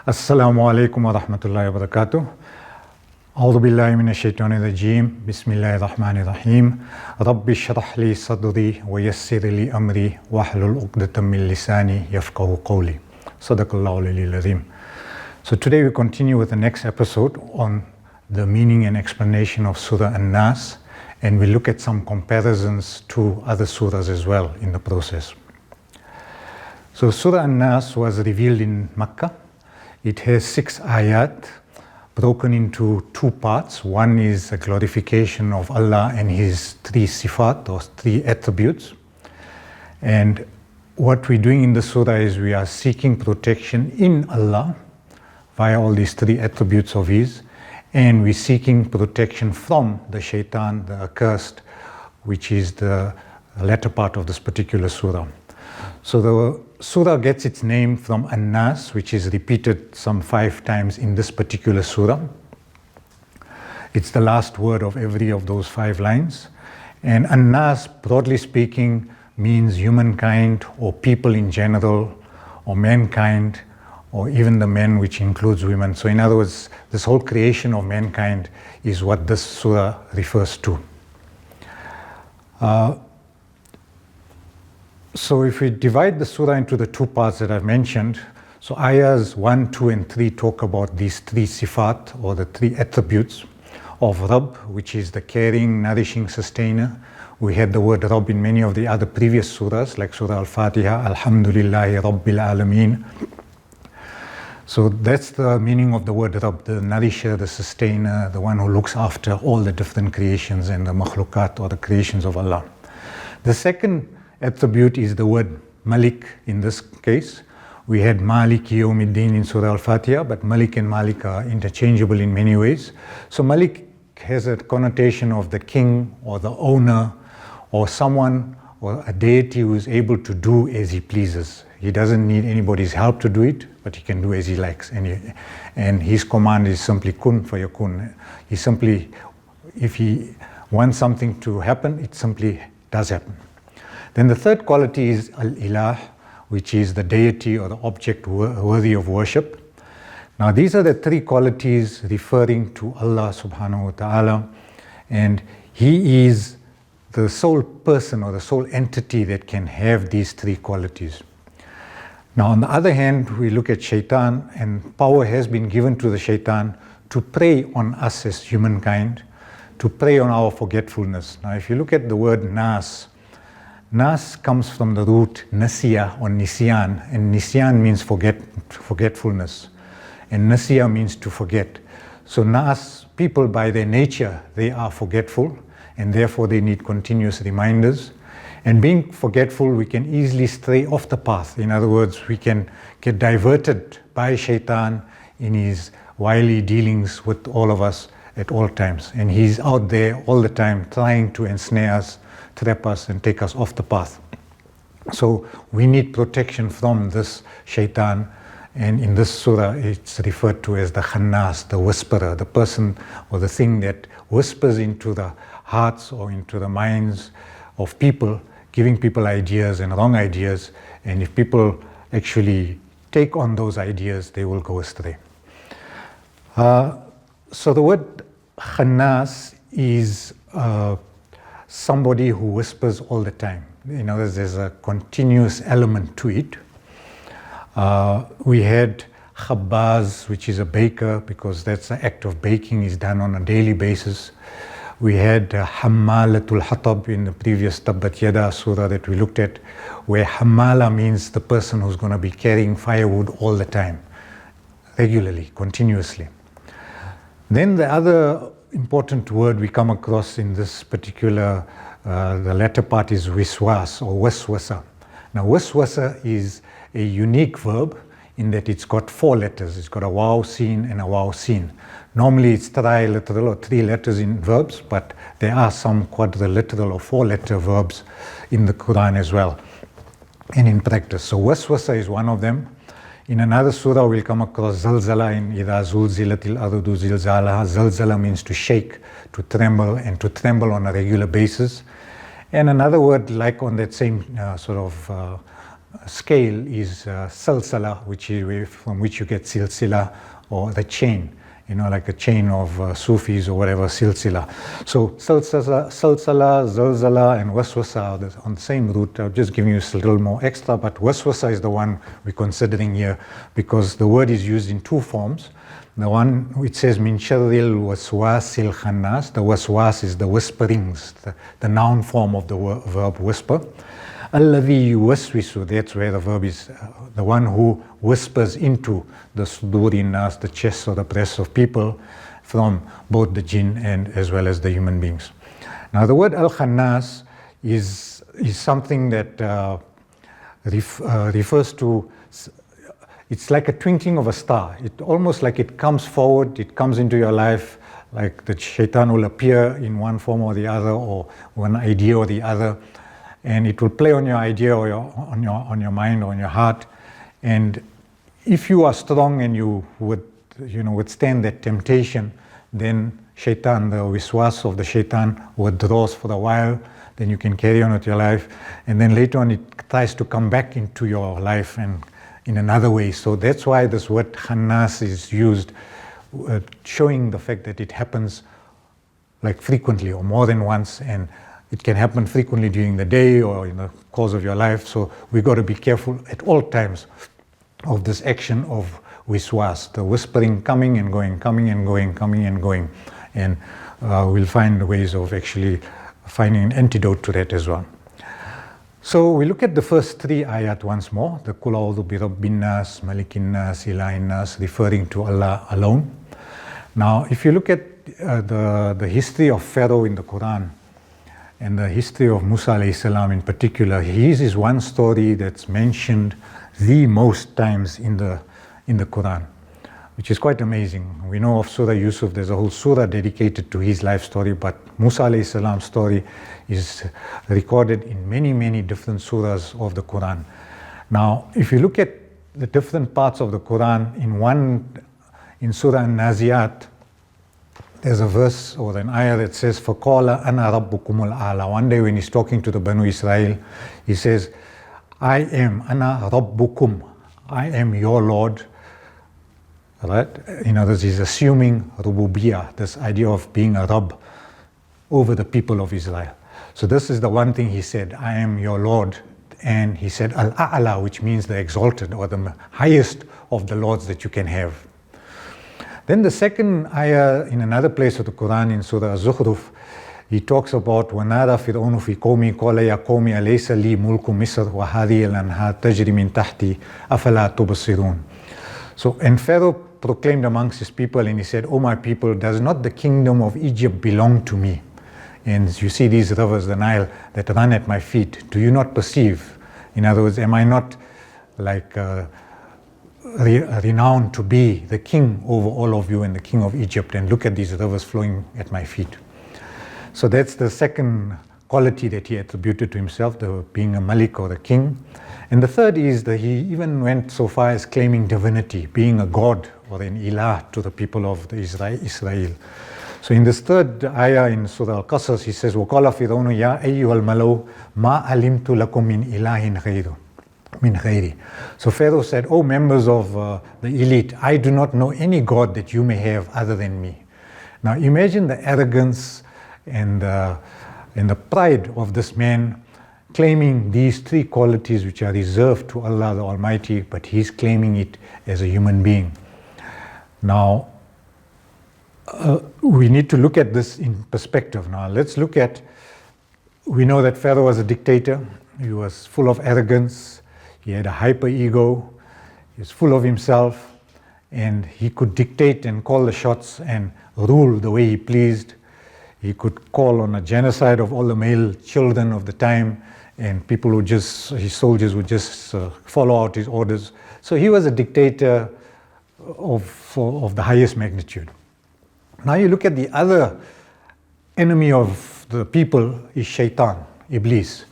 Assalamu alaikum wa rahmatullahi wa barakatuh. A'udhu billahi minash shaitanir rajeem. Bismillahir rahmanir rahim. Rabbi shrah li sadri wa yassir li amri wahlul 'uqdatam min lisani yafqahu qawli. Sadaqallahu al-aliyyil azim. So today we continue with the next episode on the meaning and explanation of Surah an-Naas, and we look at some comparisons to other surahs as well in the process. So Surah an-Naas was revealed in Makkah. It has 6 ayat broken into 2 parts. One is a glorification of Allah and His 3 sifat or 3 attributes. And what we're doing in the surah is we are seeking protection in Allah via all these 3 attributes of His, and we're seeking protection from the shaitan, the accursed, which is the latter part of this particular surah. So the surah gets its name from an-Naas, which is repeated some 5 times in this particular surah. It's the last word of every of those 5 lines. And an-Naas, broadly speaking, means humankind or people in general, or mankind, or even the men, which includes women. So in other words, this whole creation of mankind is what this surah refers to. So if we divide the surah into the 2 parts that I've mentioned, so ayahs 1, 2 and 3 talk about these 3 sifat or the 3 attributes of Rabb, which is the caring, nourishing, sustainer. We had the word Rabb in many of the other previous surahs like Surah Al-Fatiha, Alhamdulillahi Rabbil Alameen. So that's the meaning of the word Rabb, the nourisher, the sustainer, the one who looks after all the different creations and the makhlukat or the creations of Allah. The second attribute is the word Malik in this case. We had Malik Yawmiddin in Surah Al-Fatiha, but Malik and Malik are interchangeable in many ways. So Malik has a connotation of the king or the owner or someone or a deity who is able to do as he pleases. He doesn't need anybody's help to do it, but he can do as he likes. And his command is simply kun fayakun. He simply, if he wants something to happen, it simply does happen. Then the third quality is al-ilah, which is the deity or the object worthy of worship. Now these are the 3 qualities referring to Allah subhanahu wa ta'ala, and He is the sole person or the sole entity that can have these 3 qualities. Now on the other hand, we look at shaitan, and power has been given to the shaitan to prey on us as humankind, to prey on our forgetfulness. Now if you look at the word Naas, Naas comes from the root nasiya or nisyan, and nisyan means forgetfulness, and nasiya means to forget. So Naas, people by their nature, they are forgetful, and therefore they need continuous reminders. And being forgetful, we can easily stray off the path. In other words, we can get diverted by shaitan in his wily dealings with all of us at all times. And he's out there all the time trying to ensnare us, trap us and take us off the path. So we need protection from this shaitan, and in this surah it's referred to as the an-Naas, the whisperer, the person or the thing that whispers into the hearts or into the minds of people, giving people ideas and wrong ideas, and if people actually take on those ideas, they will go astray. So the word an-Naas is somebody who whispers all the time. You know, there's a continuous element to it. We had khabbaz, which is a baker, because that's the act of baking is done on a daily basis. We had hammalatul hatab in the previous Tabbat Yada surah that we looked at, where hammala means the person who's going to be carrying firewood all the time, regularly, continuously. Then the other important word we come across in this particular, the latter part is wiswas or waswasa. Now waswasa is a unique verb in that it's got 4 letters. It's got a waw sin and a waw sin. Normally it's triliteral or 3 letters in verbs, but there are some quadriliteral or 4-letter verbs in the Quran as well and in practice. So waswasa is one of them. In another surah, we'll come across zalzala in إِذَا زُلْزِلَتِ الْأَرْضُ زِلْزَالَهَا. Zalzala means to shake, to tremble, and to tremble on a regular basis. And another word like on that same scale is salsala, from which you get silsila, or the chain, like a chain of Sufis or whatever, silsila. So salsala, zalzala, and waswasa are on the same root. I'm just giving you a little more extra, but waswasa is the one we're considering here because the word is used in two forms. The one which says min sharril waswasil khannas, the waswas is the whisperings, the noun form of the verb whisper. Alladhi yuwaswisu, that's where the verb is, the one who whispers into the suduri nas, the chests or the breasts of people, from both the jinn and as well as the human beings. Now the word al-khannas is something that refers to, it's like a twinkling of a star. It almost like it comes forward, it comes into your life, like the shaitan will appear in one form or the other, or one idea or the other, and it will play on your idea or on your mind or on your heart. And if you are strong and you would withstand that temptation, then shaitan, the wiswas of the shaitan, withdraws for a while. Then you can carry on with your life, and then later on it tries to come back into your life and in another way. So that's why this word khannas is used, showing the fact that it happens like frequently or more than once, and it can happen frequently during the day or in the course of your life. So we've got to be careful at all times of this action of wiswas, the whispering coming and going, coming and going, coming and going. And we'll find ways of actually finding an antidote to that as well. So we look at the first three ayat once more, the Qul a'udhu bi rabbin nas, malikin nas, ilahin nas, referring to Allah alone. Now, if you look at the history of Pharaoh in the Quran, and the history of Musa alayhi salam in particular, his is one story that's mentioned the most times in the Quran, which is quite amazing. We know of Surah Yusuf, there's a whole surah dedicated to his life story, but Musa alayhi salam's story is recorded in many, many different surahs of the Quran. Now, if you look at the different parts of the Quran, in Surah an-Naziat, there's a verse or an ayah that says, فَقَالَ أَنَا رَبُّكُمُ الْأَعْلَى. One day when he's talking to the Banu Israel, he says, I am, أَنَا رَبُّكُمْ, I am your Lord. Right? In other words, he's assuming rububiyah, this idea of being a Rabb over the people of Israel. So this is the one thing he said, I am your Lord. And he said, Al-A'la, which means the exalted or the highest of the Lords that you can have. Then the second ayah in another place of the Quran, in Surah Az-Zukhruf, he talks about وَنَادَى فِرْعَوْنُ فِي قَوْمِهِ قَالَ يَا قَوْمِ أَلَيْسَ لِي مُلْكُ مِصْرَ وَهَٰذِهِ الْأَنْهَارُ تَجْرِي مِنْ تَحْتِي أَفَلَا تُبْصِرُونَ. So, and Pharaoh proclaimed amongst his people, and he said, O my people, does not the kingdom of Egypt belong to me? And you see these rivers, the Nile, that run at my feet. Do you not perceive? In other words, am I not like renowned to be the king over all of you and the king of Egypt? And look at these rivers flowing at my feet. So that's the second quality that he attributed to himself, the being a malik or the king. And the third is that he even went so far as claiming divinity, being a god or an ilah to the people of the Israel. So in this third ayah in Surah Al-Qasas, he says, وَقَالَ فِرْعَوْنُ يَا أَيُّهَا الْمَلَوْ مَا عَلِمْتُ لَكُم مِّنْ إِلَٰهٍ غَيْرِي. So Pharaoh said, O members of the elite, I do not know any god that you may have other than me. Now imagine the arrogance and the pride of this man, claiming these three qualities which are reserved to Allah the Almighty, but he's claiming it as a human being. Now, we need to look at this in perspective. Now, let's look at, we know that Pharaoh was a dictator. He was full of arrogance. He had a hyper ego. He was full of himself. And he could dictate and call the shots and rule the way he pleased. He could call on a genocide of all the male children of the time, and people would just, his soldiers would just follow out his orders. So he was a dictator of the highest magnitude. Now you look at the other enemy of the people is Shaitan, Iblis.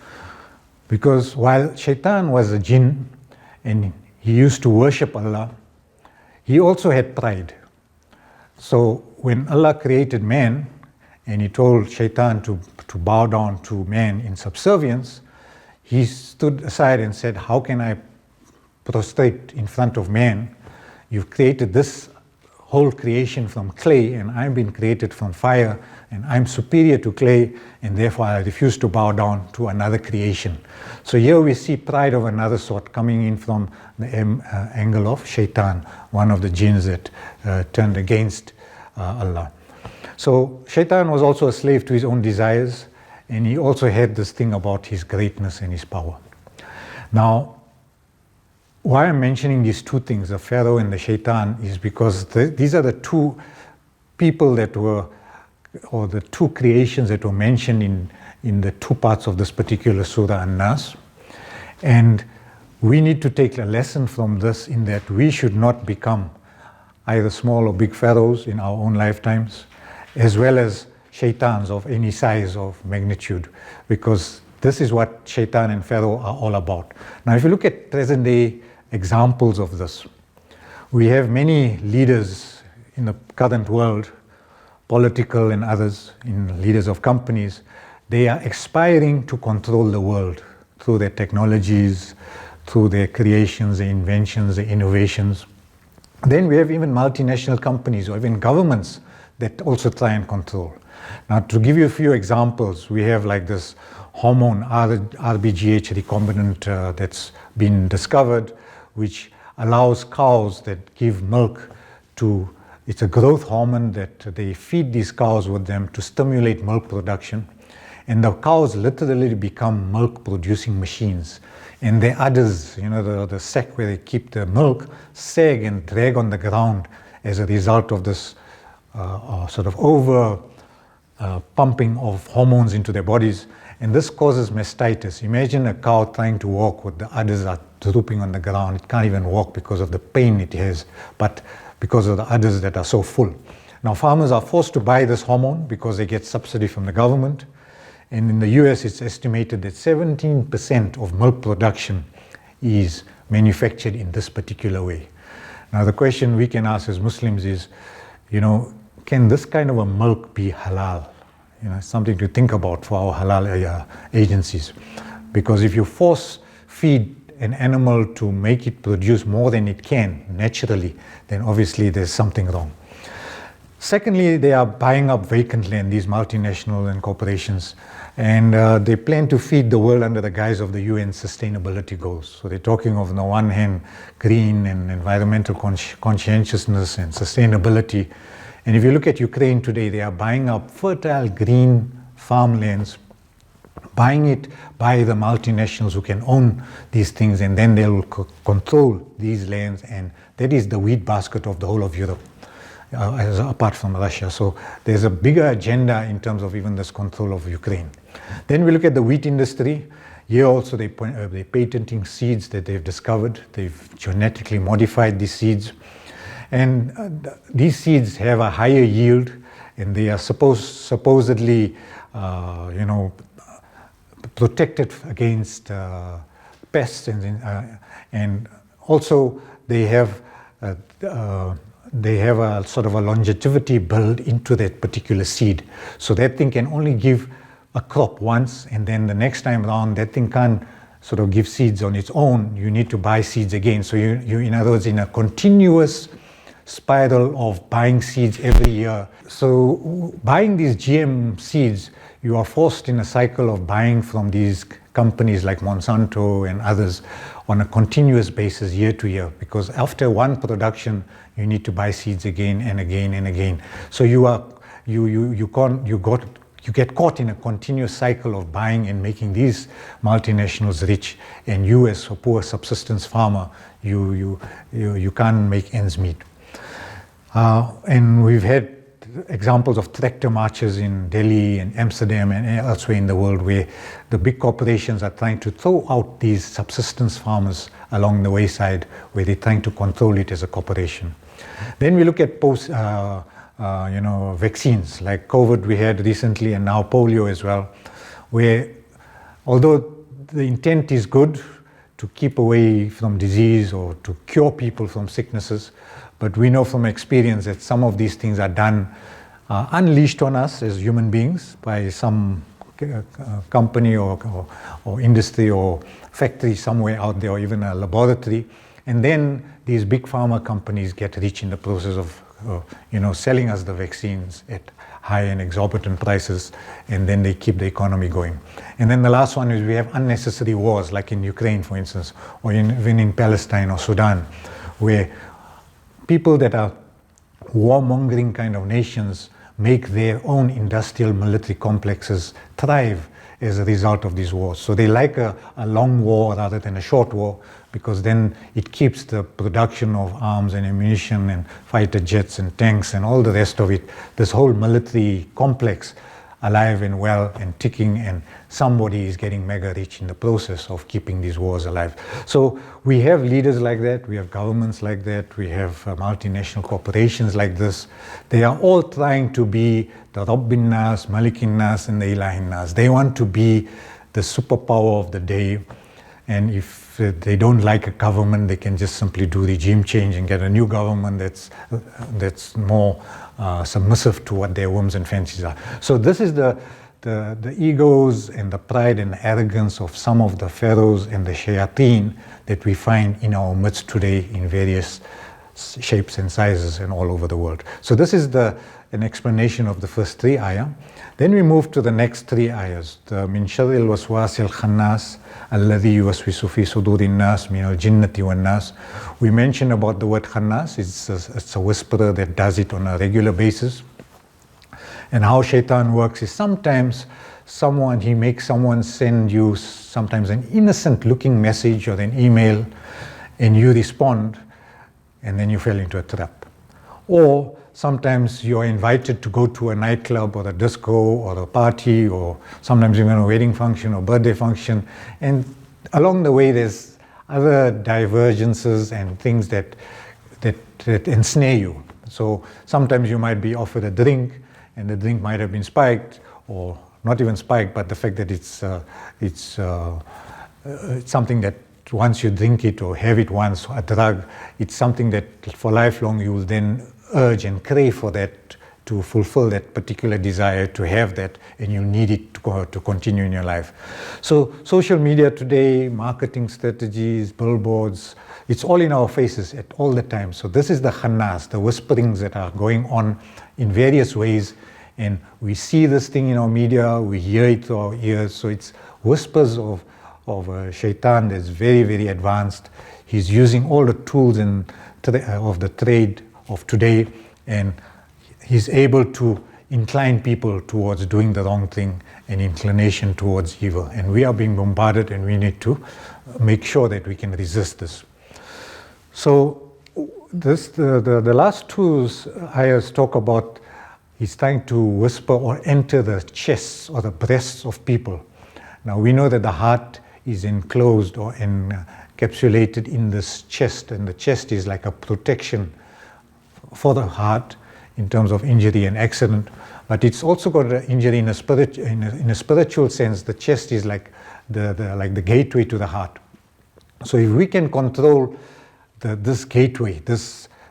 Because while Shaitan was a jinn and he used to worship Allah, he also had pride. So when Allah created man and he told Shaitan to bow down to man in subservience, he stood aside and said, how can I prostrate in front of man? You've created this whole creation from clay, and I've been created from fire, and I'm superior to clay, and therefore I refuse to bow down to another creation. So here we see pride of another sort coming in from the angle of shaitan, one of the jinns that turned against Allah. So shaitan was also a slave to his own desires, and he also had this thing about his greatness and his power. Now, why I'm mentioning these two things, the Pharaoh and the shaitan, is because these are the two people that were, or the two creations that were mentioned in the two parts of this particular Surah, an-Naas. And we need to take a lesson from this, in that we should not become either small or big pharaohs in our own lifetimes, as well as shaitans of any size of magnitude, because this is what shaitan and pharaoh are all about. Now, if you look at present day examples of this, we have many leaders in the current world, political and others, in leaders of companies. They are aspiring to control the world through their technologies, through their creations, their inventions, their innovations. Then we have even multinational companies or even governments that also try and control. Now, to give you a few examples, we have like this hormone RBGH recombinant that's been discovered, which allows cows that give milk to, it's a growth hormone that they feed these cows with them to stimulate milk production. And the cows literally become milk producing machines. And the udders, you know, the sac where they keep the milk, sag and drag on the ground as a result of this sort of over pumping of hormones into their bodies. And this causes mastitis. Imagine a cow trying to walk with the udders are drooping on the ground. It can't even walk because of the pain it has, but because of the udders that are so full. Now, farmers are forced to buy this hormone because they get subsidy from the government. And in the US, it's estimated that 17% of milk production is manufactured in this particular way. Now, the question we can ask as Muslims is, you know, can this kind of a milk be halal? You know, something to think about for our halal agencies. Because if you force feed an animal to make it produce more than it can naturally, then obviously there's something wrong. Secondly, they are buying up vacant land, these multinational and corporations, and they plan to feed the world under the guise of the UN sustainability goals. So they're talking of, on the one hand, green and environmental conscientiousness and sustainability. And if you look at Ukraine today, they are buying up fertile green farmlands, buying it by the multinationals who can own these things, and then they'll control these lands, and that is the wheat basket of the whole of Europe. Apart from Russia. So there's a bigger agenda in terms of even this control of Ukraine. Then we look at the wheat industry. Here also they're patenting seeds that they've discovered. They've genetically modified these seeds. And these seeds have a higher yield, and they are supposedly protected against pests, and also they have a sort of a longevity built into that particular seed. So that thing can only give a crop once, and then the next time around that thing can't sort of give seeds on its own. You need to buy seeds again. So you in other words, in a continuous spiral of buying seeds every year. So buying these GM seeds, you are forced in a cycle of buying from these companies like Monsanto and others on a continuous basis year to year, because after one production you need to buy seeds again and again and again. So you get caught in a continuous cycle of buying and making these multinationals rich, and you as a poor subsistence farmer, you can't make ends meet. And we've had examples of tractor marches in Delhi and Amsterdam and elsewhere in the world, where the big corporations are trying to throw out these subsistence farmers along the wayside, where they're trying to control it as a corporation. Then we look at vaccines like COVID we had recently, and now polio as well, where although the intent is good to keep away from disease or to cure people from sicknesses, but we know from experience that some of these things are done, unleashed on us as human beings by some company or industry or factory somewhere out there, or even a laboratory, and then these big pharma companies get rich in the process of selling us the vaccines at high and exorbitant prices, and then they keep the economy going. And then the last one is we have unnecessary wars, like in Ukraine, for instance, or even in Palestine or Sudan, where people that are warmongering kind of nations make their own industrial military complexes thrive as a result of these wars. So they like a long war rather than a short war, because then it keeps the production of arms and ammunition and fighter jets and tanks and all the rest of it, this whole military complex, alive and well and ticking, and somebody is getting mega rich in the process of keeping these wars alive. So we have leaders like that, we have governments like that, we have multinational corporations like this. They are all trying to be the Rabb an-Naas, Malik an-Naas, and the Ilah an-Naas. They want to be the superpower of the day, and if they don't like a government, they can just simply do regime change and get a new government that's more submissive to what their whims and fancies are. So this is the egos and the pride and the arrogance of some of the pharaohs and the shayateen that we find in our midst today in various shapes and sizes and all over the world. So this is an explanation of the first three ayah. Then we move to the next three ayahs. The min sharril waswasil khannas alladhi yuwaswisu fi sudurin nas min al-jinnati wan nas. We mentioned about the word khannas. It's a whisperer that does it on a regular basis. And how shaitan works is sometimes he makes someone send you sometimes an innocent looking message or an email, and you respond, and then you fell into a trap. Or sometimes you're invited to go to a nightclub or a disco or a party, or sometimes even a wedding function or birthday function, and along the way there's other divergences and things that ensnare you. So sometimes you might be offered a drink, and the drink might have been spiked, or not even spiked, but the fact that it's something that once you drink it or have it once, a drug, it's something that for lifelong you will then urge and crave for that, to fulfill that particular desire, to have that, and you need it to continue in your life. So social media today, marketing strategies, billboards, it's all in our faces at all the time. So this is the khannas, the whisperings that are going on in various ways, and we see this thing in our media, we hear it through our ears. So it's whispers of shaitan that's very, very advanced. He's using all the tools of the trade of today, and he's able to incline people towards doing the wrong thing, and inclination towards evil. And we are being bombarded, and we need to make sure that we can resist this. So the last two ayahs talk about he's trying to whisper or enter the chests or the breasts of people. Now we know that the heart is enclosed or encapsulated in this chest, and the chest is like a protection for the heart in terms of injury and accident, but it's also got an injury in a spiritual sense. The chest is like the gateway to the heart. So if we can control this gateway,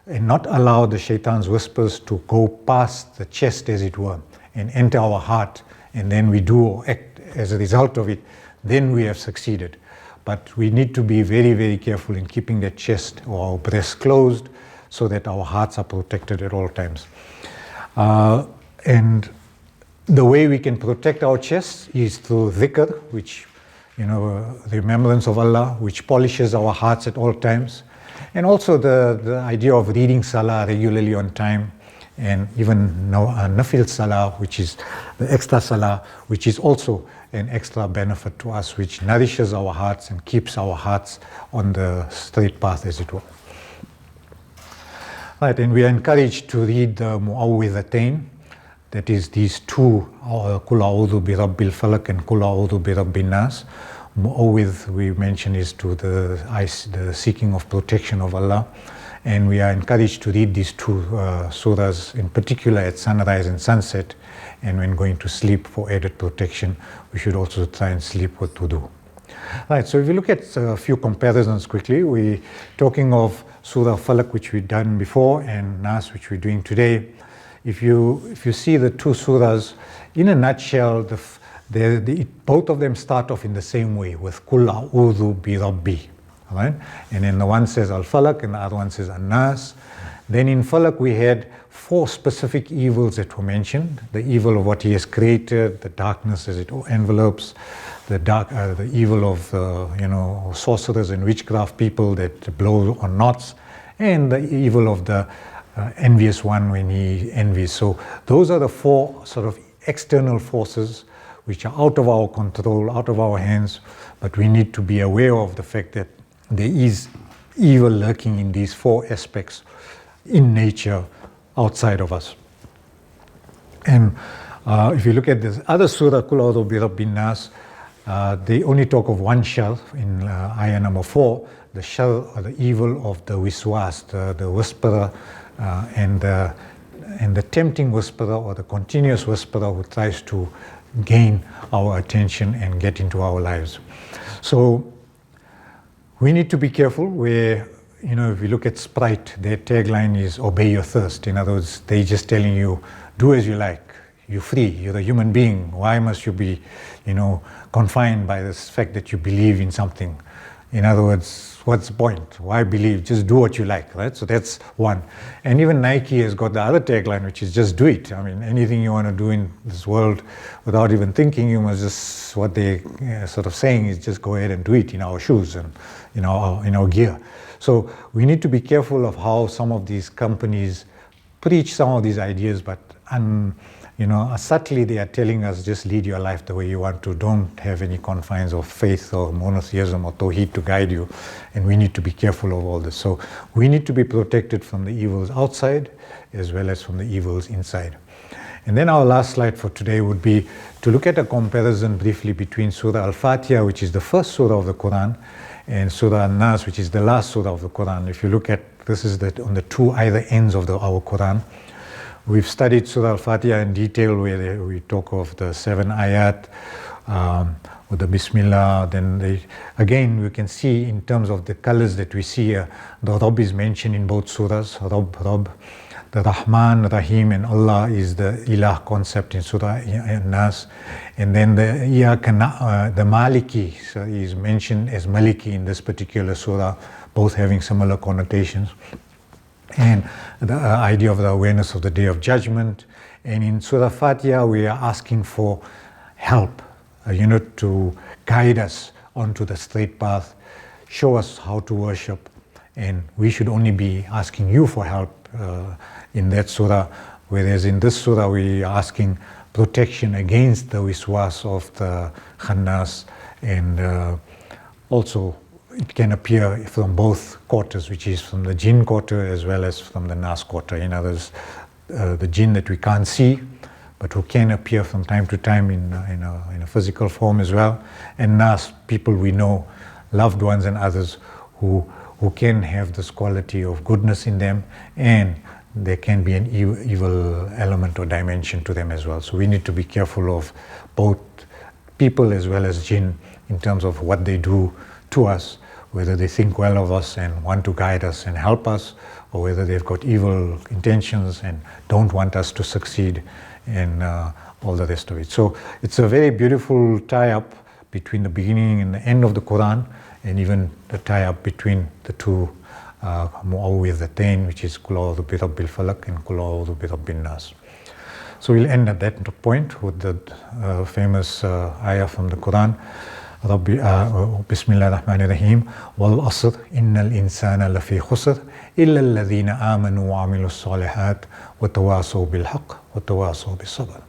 and not allow the shaitan's whispers to go past the chest, as it were, and enter our heart, and then we do or act as a result of it, then we have succeeded. But we need to be very, very careful in keeping the chest or our breast closed, so that our hearts are protected at all times. And the way we can protect our chests is through dhikr, which, remembrance of Allah, which polishes our hearts at all times. And also the idea of reading salah regularly on time, and even nafil salah, which is the extra salah, which is also an extra benefit to us, which nourishes our hearts and keeps our hearts on the straight path, as it were. Right, and we are encouraged to read the Mu'awwidhatain, that is these two, Qul a'udhu bi rabbil falak and Qul a'udhu bi rabbin nas. Mu'awwidh, we mentioned, is to the seeking of protection of Allah, and we are encouraged to read these two surahs in particular at sunrise and sunset, and when going to sleep for added protection. We should also try and sleep with wudu. Right, so if you look at a few comparisons quickly, we're talking of Surah Falak, which we've done before, and Nas, which we're doing today. If you see the two surahs, in a nutshell, both of them start off in the same way with Kul a'udhu bi Rabbi. Right? And then the one says Al-Falaq and the other one says an-Naas. Then in Falaq we had 4 specific evils that were mentioned. The evil of what he has created, the darkness as it envelopes, the evil of sorcerers and witchcraft people that blow on knots, and the evil of the envious one when he envies. So those are the 4 sort of external forces which are out of our control, out of our hands, but we need to be aware of the fact that there is evil lurking in these 4 aspects in nature outside of us. And if you look at this other surah, Kul a'udhu bi Rabbin Nas, they only talk of one shar in ayah number 4, the shar or the evil of the wiswas, the whisperer and the tempting whisperer or the continuous whisperer who tries to gain our attention and get into our lives. So we need to be careful where, if you look at Sprite, their tagline is obey your thirst. In other words, they're just telling you, do as you like. You're free. You're a human being. Why must you be, confined by this fact that you believe in something? In other words, what's the point? Why believe? Just do what you like, right? So that's one. And even Nike has got the other tagline, which is just do it. I mean, anything you want to do in this world without even thinking, you must just, what they sort of saying is just go ahead and do it in our shoes and in our gear. So we need to be careful of how some of these companies preach some of these ideas, but subtly they are telling us just lead your life the way you want to. Don't have any confines of faith or monotheism or tawheed to guide you. And we need to be careful of all this. So we need to be protected from the evils outside as well as from the evils inside. And then our last slide for today would be to look at a comparison briefly between Surah Al-Fatiha, which is the first surah of the Quran, and Surah an-Naas, which is the last surah of the Quran. If you look at, this is on the two either ends of our Quran. We've studied Surah Al-Fatiha in detail where we talk of the 7 ayat, with the Bismillah. Then again, we can see in terms of the colors that we see here, the Rabb is mentioned in both surahs, Rabb. The Rahman, Rahim, and Allah is the Ilah concept in Surah an-Naas. And then the Maliki is mentioned as Maliki in this particular surah, both having similar connotations. And the idea of the awareness of the Day of Judgment. And in Surah Fatiha, we are asking for help, to guide us onto the straight path, show us how to worship. And we should only be asking you for help in that surah, whereas in this surah we are asking protection against the wiswas of the khannas, and also it can appear from both quarters, which is from the jinn quarter as well as from the nas quarter. In others, the jinn that we can't see, but who can appear from time to time in a physical form as well, and nas, people we know, loved ones and others who can have this quality of goodness in them, and there can be an evil element or dimension to them as well. So we need to be careful of both people as well as jinn in terms of what they do to us, whether they think well of us and want to guide us and help us, or whether they've got evil intentions and don't want us to succeed, and all the rest of it. So it's a very beautiful tie-up between the beginning and the end of the Quran, and even the tie-up between the two Mu'awwidhatayn, which is Kul a'udhu bi Rabbil Falaq and Kul a'udhu bi Rabbin Nas. So we'll end at that point with the famous ayah from the Quran. Bismillah ar-Rahman ar-Rahim. Wal asr innal insana lafi khusr illa alladhina amanu wa amilu s-salihat wa tawasaw bil haqq wa tawasaw bis sabr.